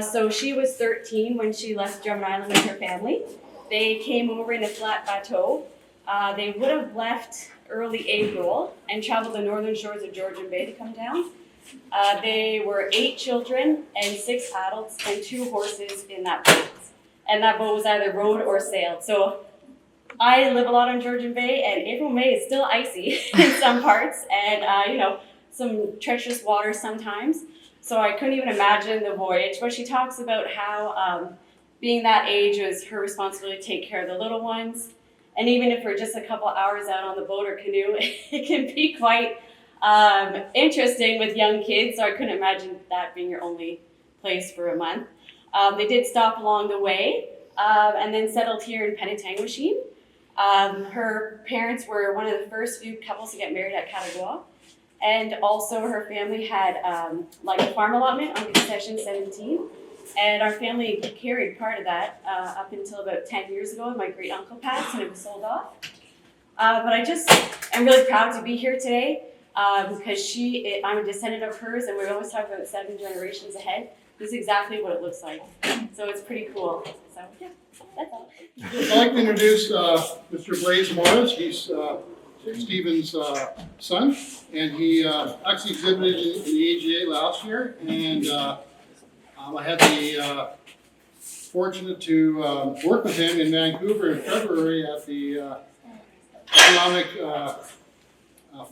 So she was 13 when she left Drummond Island with her family. They came over in a flat bateau. They would have left early April and traveled the northern shores of Georgian Bay to come down. They were 8 children and 6 adults and 2 horses in that boat. And that boat was either rowed or sailed. So I live a lot on Georgian Bay, and April, May is still icy in some parts, and some treacherous water sometimes. So I couldn't even imagine the voyage. But she talks about how being that age, it was her responsibility to take care of the little ones. And even if we're just a couple hours out on the boat or canoe, it can be quite interesting with young kids. So I couldn't imagine that being your only place for a month. They did stop along the way and then settled here in Penetanguishene. Her parents were one of the first few couples to get married at Catagua. And also her family had like a farm allotment on concession 17. And our family carried part of that up until about 10 years ago. My great uncle passed and it was sold off. But I'm really proud to be here today because I'm a descendant of hers, and we always talk about 7 generations ahead. This is exactly what it looks like. So it's pretty cool. So yeah, that's all. I'd like to introduce Mr. Blaise Morris. He's Stephen's son, and he actually exhibited in the AGA last year, and I had the fortunate to work with him in Vancouver in February at the economic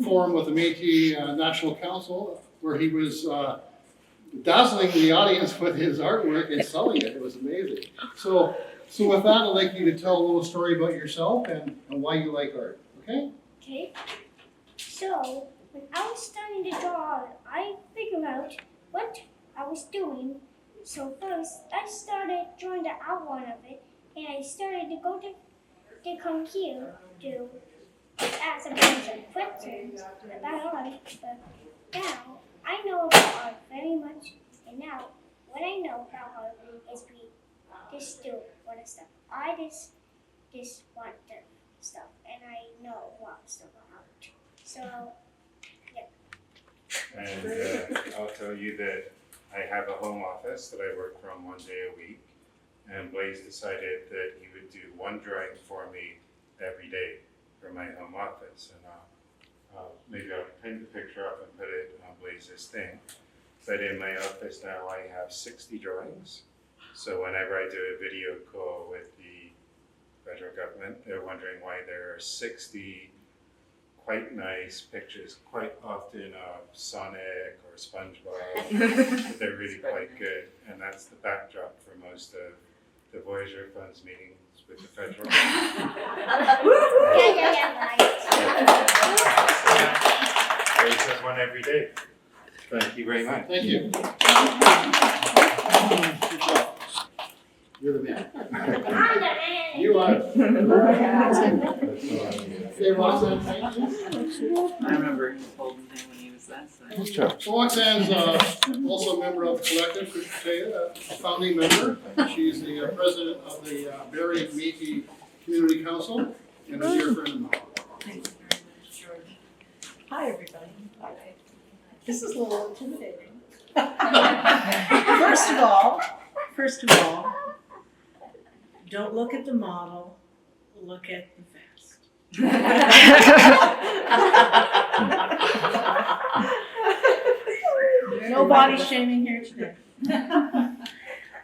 forum with the Metis National Council, where he was dazzling the audience with his artwork and selling it. It was amazing. So with that, I'd like you to tell a little story about yourself and why you like art. Okay? Okay. So when I was starting to draw art, I figured out what I was doing. So first, I started drawing the outline of it, and I started to go to come here to ask a bunch of questions about art. But now I know about art very much, and now what I know about art is we just do what the stuff. I just want the stuff, and I know a lot of stuff about art. So yeah. And I'll tell you that I have a home office that I work from 1 day a week, and Blaise decided that he would do one drawing for me every day for my home office. And maybe I'll print the picture up and put it on Blaise's thing. But in my office now I have 60 drawings. So whenever I do a video call with the federal government, they're wondering why there are 60 quite nice pictures, quite often of Sonic or SpongeBob, but they're really quite good. And that's the backdrop for most of the Voyager Funds meetings with the federal government. Blaise has one every day. Thank you very much. Thank you. Good job. You're the man. You are. Hey, Roxanne, thank you. I remember holding him when he was that size. Good job. So Roxanne's also a member of the collective, Kooshkopayiw, a founding member. She's the president of the Barrie Metis Community Council and a dear friend of mine. Thanks very much, George. Hi, everybody. Hi. This is a little intimidating. First of all, don't look at the model, look at the vest. No body shaming here today.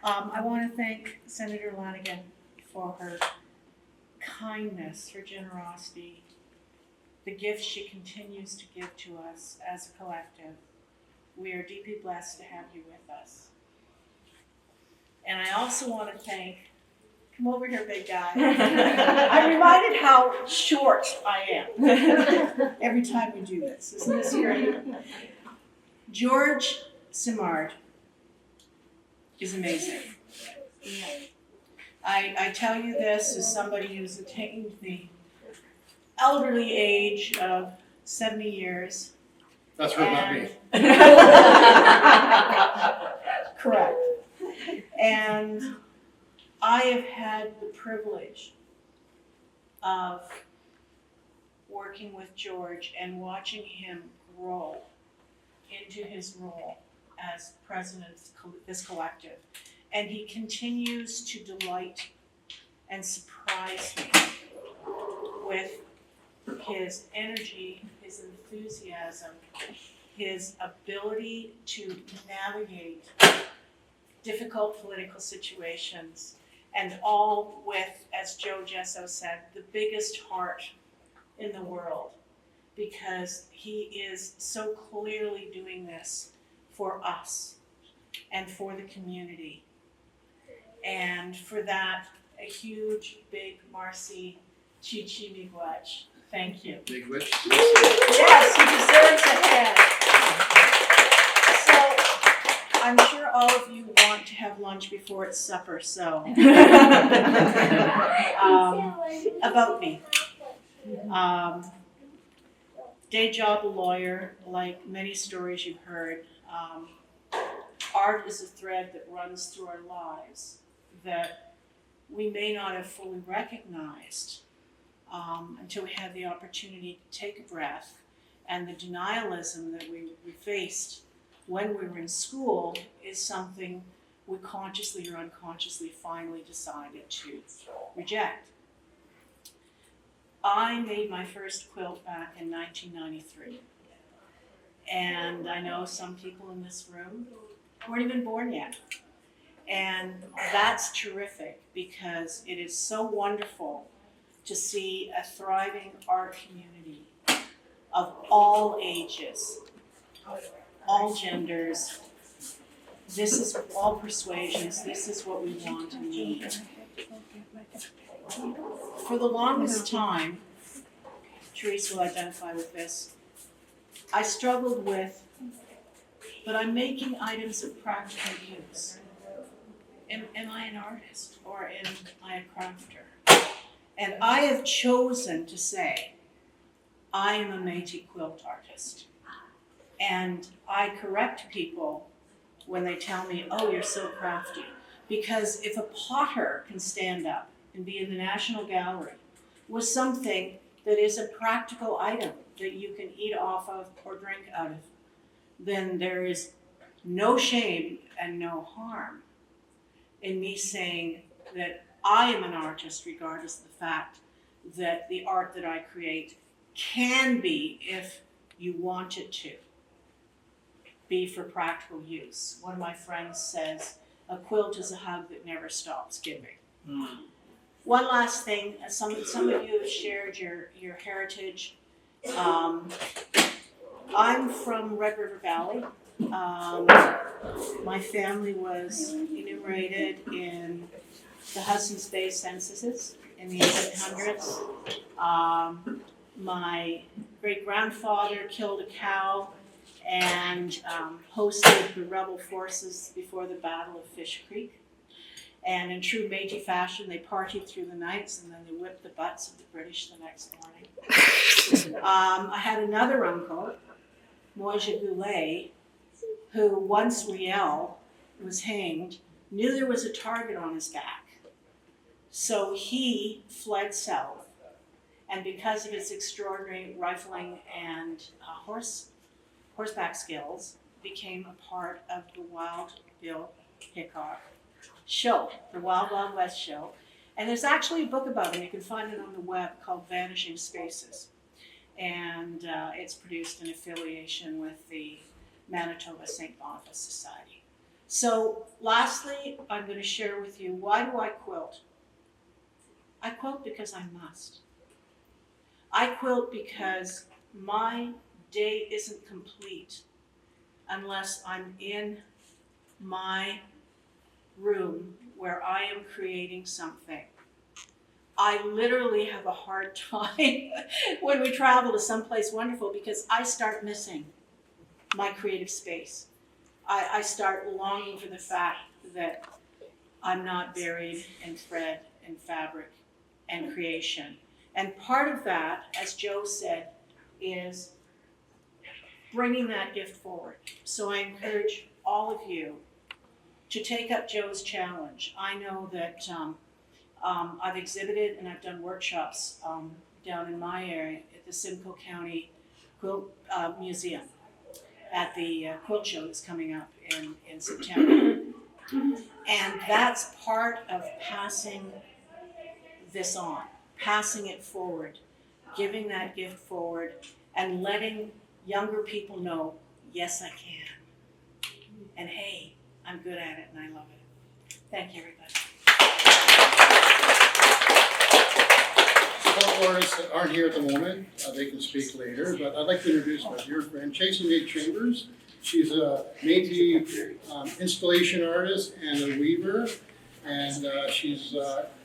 I want to thank Senator Lanigan for her kindness, her generosity, the gift she continues to give to us as a collective. We are deeply blessed to have you with us. And I also want to thank, come over here, big guy. I'm reminded how short I am every time we do this. Isn't this great? George Simard is amazing. I tell you this as somebody who's attained the elderly age of 70 years. That's her, not me. Correct. And I have had the privilege of working with George and watching him grow into his role as president of this collective. And he continues to delight and surprise me with his energy, his enthusiasm, his ability to navigate difficult political situations, and all with, as Joe Gesso said, the biggest heart in the world, because he is so clearly doing this for us and for the community. And for that, a huge, big Marcy Chichi Miigwech. Thank you. Big witch. Yes, he deserves a hand. So, I'm sure all of you want to have lunch before it's supper, so. About me. Day job, a lawyer, like many stories you've heard. Art is a thread that runs through our lives that we may not have fully recognized until we had the opportunity to take a breath. And the denialism that we faced when we were in school is something we consciously or unconsciously finally decided to reject. I made my first quilt back in 1993. And I know some people in this room weren't even born yet. And that's terrific because it is so wonderful to see a thriving art community of all ages, all genders. This is all persuasions. This is what we want and need. For the longest time, Therese will identify with this, I struggled with, but I'm making items of practical use. Am I an artist or am I a crafter? And I have chosen to say, I am a Métis quilt artist. And I correct people when they tell me, oh, you're so crafty. Because if a potter can stand up and be in the National Gallery with something that is a practical item that you can eat off of or drink out of, then there is no shame and no harm in me saying that I am an artist regardless of the fact that the art that I create can be, if you want it to, be for practical use. One of my friends says, a quilt is a hug that never stops giving. One last thing, some of you have shared your heritage. I'm from Red River Valley. My family was enumerated in the Hudson's Bay censuses in the 1800s. My great-grandfather killed a cow and hosted the rebel forces before the Battle of Fish Creek. And in true Métis fashion, they partied through the nights and then they whipped the butts of the British the next morning. I had another uncle, Moïse Goulet, who once Riel was hanged, knew there was a target on his back. So he fled south, and because of his extraordinary rifling and horseback skills, became a part of the Wild Bill Hickok show, the Wild Wild West show. And there's actually a book about him, you can find it on the web, called Vanishing Spaces. And it's produced in affiliation with the Manitoba St. Boniface Society. So lastly, I'm going to share with you, why do I quilt? I quilt because I must. I quilt because my day isn't complete unless I'm in my room where I am creating something. I literally have a hard time when we travel to someplace wonderful because I start missing my creative space. I start longing for the fact that I'm not buried in thread and fabric and creation. And part of that, as Joe said, is bringing that gift forward. So I encourage all of you to take up Joe's challenge. I know that I've exhibited and I've done workshops down in my area at the Simcoe County Quilt Museum at the quilt show that's coming up in September. And that's part of passing this on, passing it forward, giving that gift forward, and letting younger people know, yes, I can. And hey, I'm good at it and I love it. Thank you, everybody. A couple artists that aren't here at the moment, they can speak later, but I'd like to introduce my dear friend, Chasey May Chambers. She's a Métis installation artist and a weaver. And she's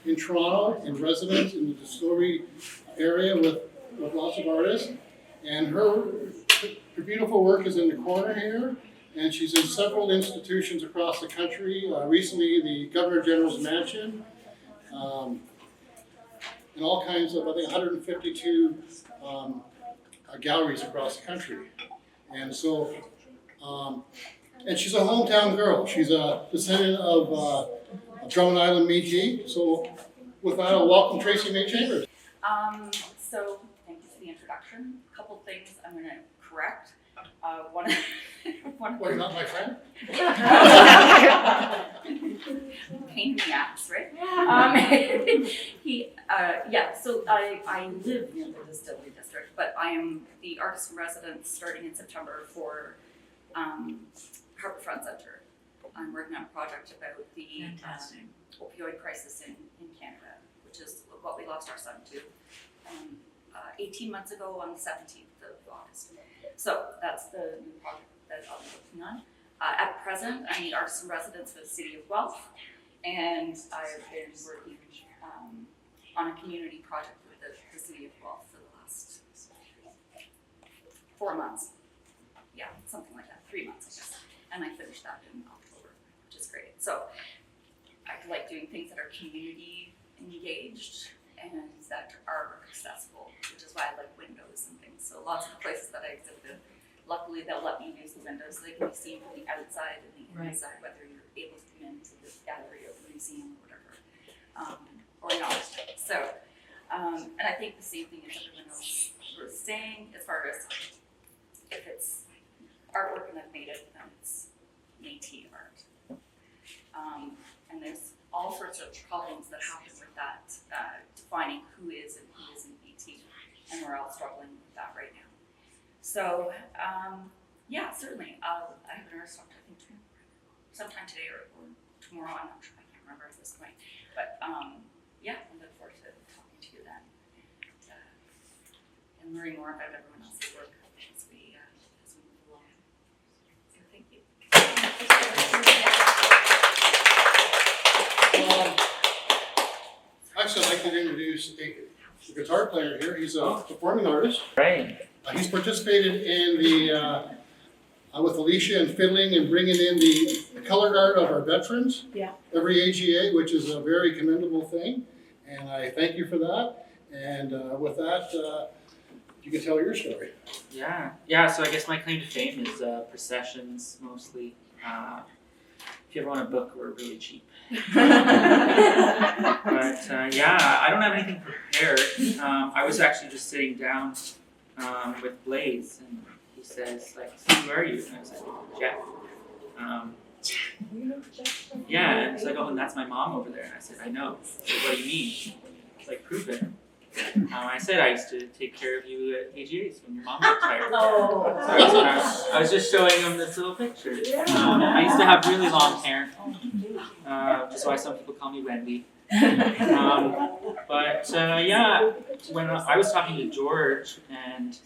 in Toronto, in residence in the distillery area with lots of artists. And her beautiful work is in the corner here. And she's in several institutions across the country. Recently, the Governor General's Mansion, and all kinds of, I think, 152 galleries across the country. And so, and she's a hometown girl. She's a descendant of Drummond Island Métis. So, with that, I'll welcome Tracy May Chambers. So, thank you for the introduction. A couple things I'm going to correct. One Well, you're not my friend? Pain in the ass, right? So I live near the Distillery District, but I am the artist in residence starting in September for Harbourfront Centre. I'm working on a project about the opioid crisis in Canada, which is what we lost our son to 18 months ago on the 17th of August. So that's the new project that I'll be working on. At present, I'm the artist in residence for the City of Guelph, and I've been working on a community project with the City of Guelph for the last 4 months. Yeah, something like that, 3 months, I guess. And I finished that in October, which is great. So I like doing things that are community engaged and that are accessible, which is why I like windows and things. So lots of the places that I exhibit, luckily they'll let me use the windows so they can be seen from the outside and the inside, whether you're able to come into the gallery or the museum or whatever, or not. So, and I think the same thing as everyone else was saying, as far as if it's artwork and I've made it, then it's Métis art. And there's all sorts of problems that happen with that, defining who is and who isn't Métis, and we're all struggling with that right now. So, yeah, certainly, I have an artist talk, I think, sometime today or tomorrow, I'm not sure, I can't remember at this point. But, yeah, I look forward to talking to you then, and learning more about everyone else's work as we move along. So, thank you. Actually, I'd like to introduce a guitar player here. He's a performing artist. Right. He's participated in the, with Alicia and fiddling and bringing in the color guard of our veterans. Yeah. Every AGA, which is a very commendable thing. And I thank you for that. And with that, you can tell your story. Yeah, so I guess my claim to fame is processions mostly. If you ever want a book, we're really cheap. But yeah, I don't have anything prepared. I was actually just sitting down with Blaze, and he says, like, so who are you? And I was like, Jeff. Yeah, and he's like, oh, and that's my mom over there. And I said, I know. He said, what do you mean? He's like, prove it. I said I used to take care of you at AGA's when your mom got tired. So I was just showing him this little picture. I used to have really long hair, which is why some people call me Wendy. But yeah, when I was talking to George, and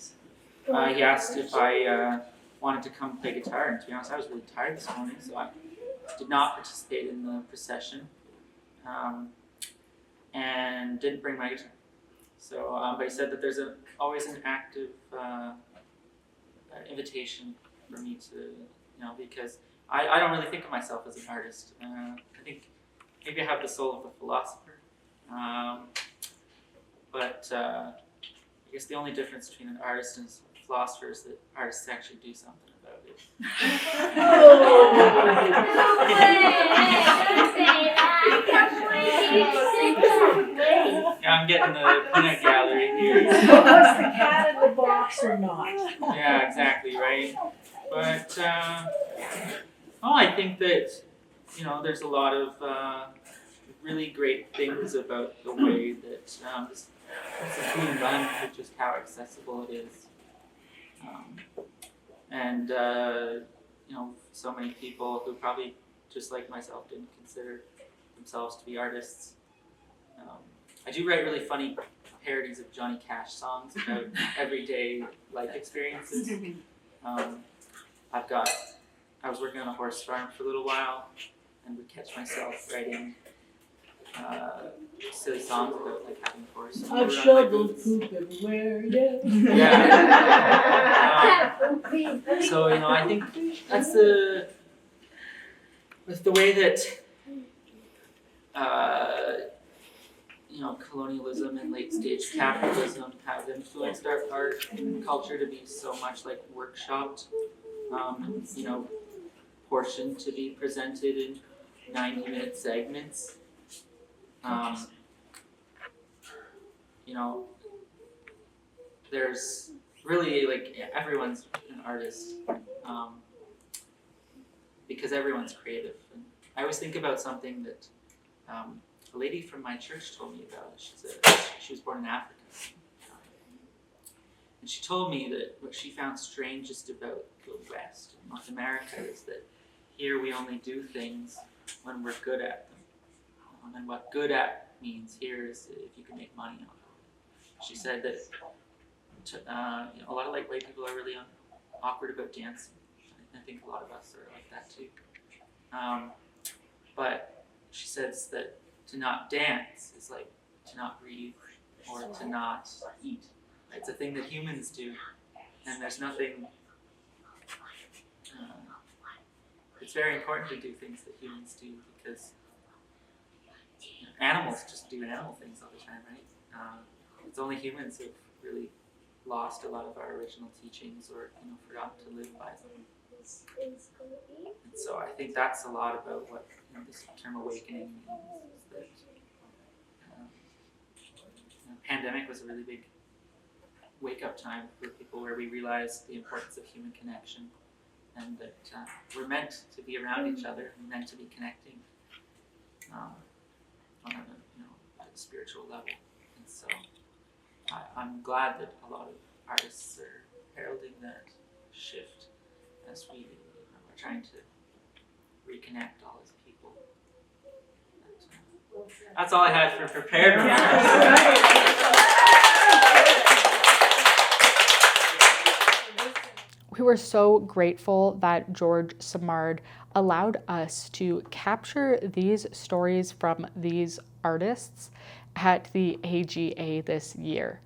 he asked if I wanted to come play guitar, and to be honest, I was really tired this morning, so I did not participate in the procession, and didn't bring my guitar. So, but he said that there's always an active invitation for me to, because I don't really think of myself as an artist. I think maybe I have the soul of a philosopher. But I guess the only difference between an artist and a philosopher is that artists actually do something about it. Yeah, I'm getting the peanut gallery here. Was the cat in the box or not? Yeah, exactly, right? But, I think that, there's a lot of really great things about the way that this is being done, just how accessible it is. And, so many people who probably, just like myself, didn't consider themselves to be artists. I do write really funny parodies of Johnny Cash songs about everyday life experiences. I was working on a horse farm for a little while and would catch myself writing silly songs about like having forest. I've shoveled poop everywhere, yeah. Yeah. So I think that's the way that colonialism and late stage capitalism have influenced our art and culture to be so much like workshopped, portioned to be presented in 90-minute segments. There's really everyone's an artist, because everyone's creative. And I always think about something that a lady from my church told me about. She was born in Africa. And she told me that what she found strangest about the West, North America, is that here we only do things when we're good at them. And what good at means here is if you can make money on it. She said that a lot of white people are really awkward about dancing. I think a lot of us are like that too. But she says that to not dance is like to not breathe or to not eat. It's a thing that humans do, and there's nothing. It's very important to do things that humans do because animals just do animal things all the time, right? It's only humans who've really lost a lot of our original teachings or forgotten to live by them. And so I think that's a lot about what this term awakening means. Is that pandemic was a really big wake-up time for people where we realized the importance of human connection and that we're meant to be around each other and meant to be connecting on a spiritual level. And so I'm glad that a lot of artists are heralding that shift as we are trying to reconnect all as people. But, that's all I had for prepared remarks. We were so grateful that George Simard allowed us to capture these stories from these artists at the AGA this year.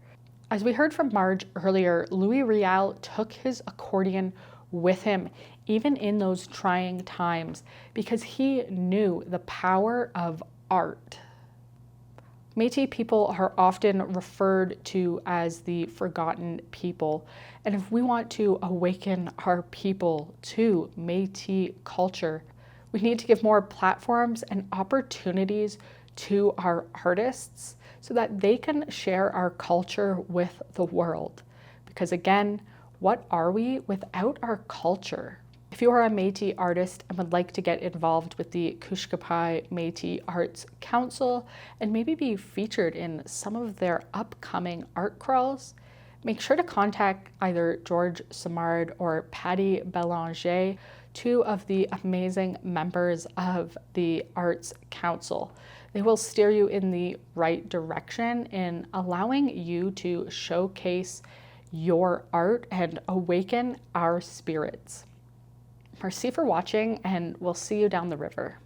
As we heard from Marge earlier, Louis Riel took his accordion with him, even in those trying times, because he knew the power of art. Métis people are often referred to as the forgotten people, and if we want to awaken our people to Métis culture, we need to give more platforms and opportunities to our artists so that they can share our culture with the world. Because again, what are we without our culture? If you are a Métis artist and would like to get involved with the Kooshkopayiw Métis Arts Council and maybe be featured in some of their upcoming art crawls, make sure to contact either George Simard or Patty Belanger, two of the amazing members of the Arts Council. They will steer you in the right direction in allowing you to showcase your art and awaken our spirits. Merci for watching, and we'll see you down the river.